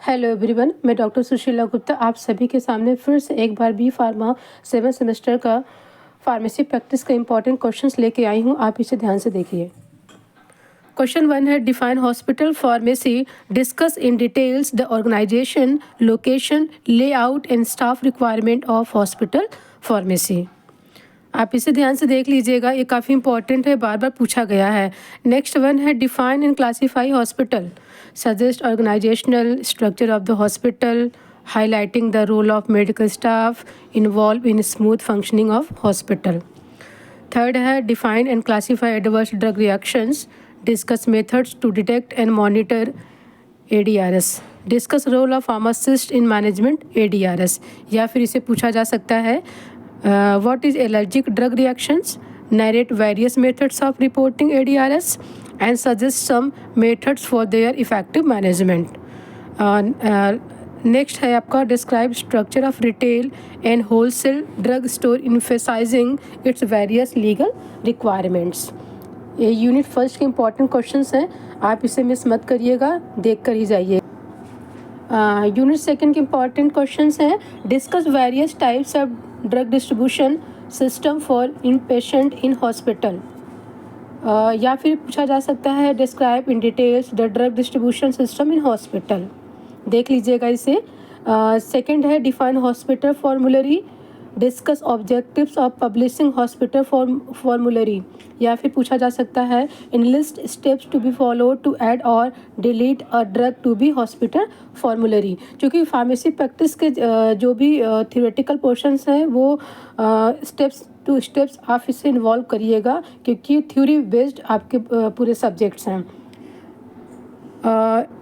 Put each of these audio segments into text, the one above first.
Hello everyone, मैं doctor Sushila Gupta आप सभी के सामने फिर से एक बार बी फार्मा 7 सेमेस्टर का फार्मेसी प्रैक्टिस का इंपॉर्टेंट क्वेश्चंस लेके आई हूँ। आप इसे ध्यान से देखिए। क्वेश्चन 1 है define hospital pharmacy, discuss in details the organization, location, layout and staff requirement of hospital pharmacy. आप इसे ध्यान से देख लीजिएगा, ये काफ़ी इंपॉर्टेंट है, बार बार पूछा गया है। नेक्स्ट वन है define and classify hospital, suggest organisational structure of the hospital, highlighting the role of medical staff involve in smooth functioning of hospital. Third है define and classify adverse drug reactions, discuss methods to detect and monitor ADRS, discuss role of pharmacist in management ADRS। या फिर इसे पूछा जा सकता है what is allergic drug reactions, narrate various methods of reporting ADRS and suggest some methods for their effective management. Next है आपका describe structure of retail and wholesale drug store emphasizing its various legal requirements. ये unit first के important questions हैं, आप इसे miss मत करिएगा, देख कर ही जाइए। यूनिट सेकंड के इम्पॉर्टेंट क्वेश्चंस हैं discuss various types of drug distribution system for inpatient in hospital. या फिर पूछा जा सकता है describe in details the drug distribution system in hospital. देख लीजिएगा इसे। सेकंड है define hospital formulary, discuss objectives of publishing hospital formulary. या फिर पूछा जा सकता है enlist steps to be follow to add or delete a drug to be hospital formulary. क्योंकि फार्मेसी प्रैक्टिस के जो भी थियोरेटिकल पोर्शंस हैं वो स्टेप्स टू स्टेप्स आप इसे इन्वॉल्व करिएगा, क्योंकि थ्योरी बेस्ड आपके पूरे सब्जेक्ट्स हैं।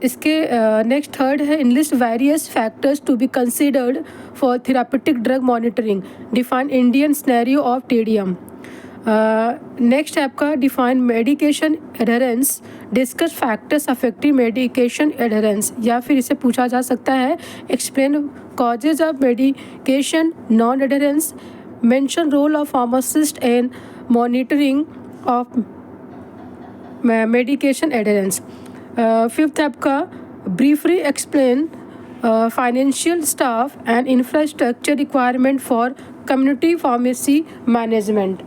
इसके नेक्स्ट थर्ड है enlist various factors to be considered for therapeutic drug monitoring, define Indian scenario of TDM. Next है आपका define medication adherence, discuss factors affecting medication adherence. या फिर इसे पूछा जा सकता है explain causes of medication non adherence, mention role of pharmacist and monitoring of medication adherence. Fifth आपका briefly explain financial staff and infrastructure requirement for community pharmacy management.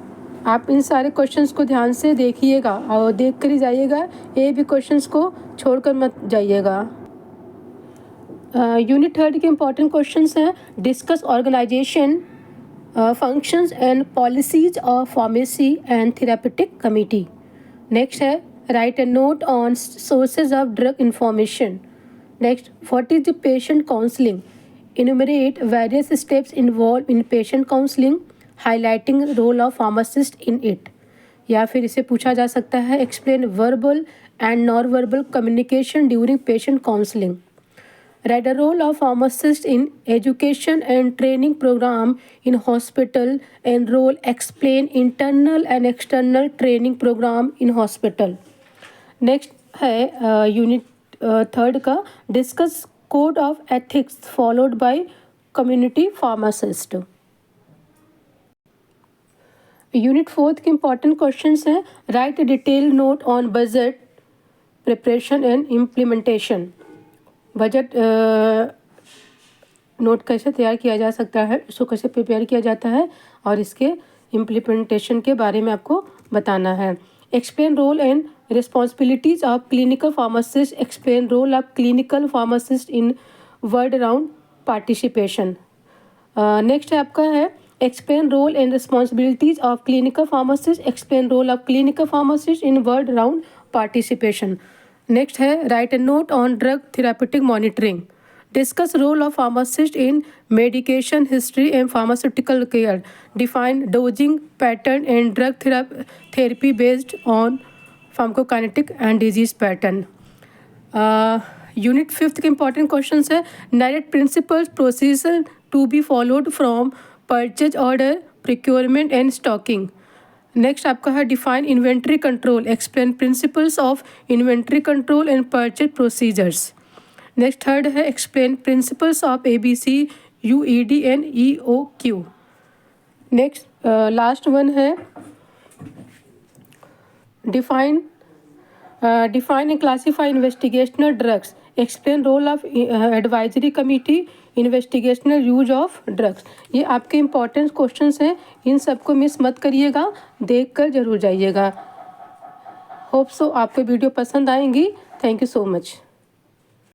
आप इन सारे क्वेश्चंस को ध्यान से देखिएगा और देख कर ही जाइएगा, ये भी क्वेश्चंस को छोड़कर मत जाइएगा। यूनिट थर्ड के इम्पॉर्टेंट क्वेश्चंस हैं discuss organization functions and policies of pharmacy and therapeutic committee. Next है write a note on sources of drug information. Next, what is the patient counseling? Enumerate various steps involved in patient counseling, highlighting the role of pharmacist in it. या फिर इसे पूछा जा सकता है explain verbal and non-verbal communication during patient counseling. Write a role of pharmacist in education and training program in hospital and role explain internal and external training program in hospital. Next है unit third का discuss code of ethics followed by community pharmacist. Unit fourth के important questions हैं right detail note on budget preparation and implementation. Budget note कैसे तैयार किया जा सकता है, इसको कैसे प्रिपेयर किया जाता है और इसके इम्प्लीमेंटेशन के बारे में आपको बताना है। Explain role and responsibilities of clinical pharmacist, explain role of clinical pharmacist in word round participation. Next है आपका है explain role and responsibilities of clinical pharmacist, explain role of clinical pharmacist in word round participation. Next है write a note on drug therapeutic monitoring, discuss role of pharmacist in medication history and pharmaceutical care, define dosing pattern and drug therapy based on pharmacokinetic and disease pattern. Unit fifth के important questions है narrate principles procedure to be followed from purchase order procurement and stocking. Next आपका है define inventory control, explain principles of inventory control and purchase procedures. Next third है explain principles of ABC UED and EOQ। Next last one है define and classify investigational drugs, explain role of advisory committee, investigational use of drugs. ये आपके important questions हैं, इन सबको miss मत करिएगा, देख कर जरूर जाइएगा। होप सो आपको वीडियो पसंद आएंगी। Thank you so much.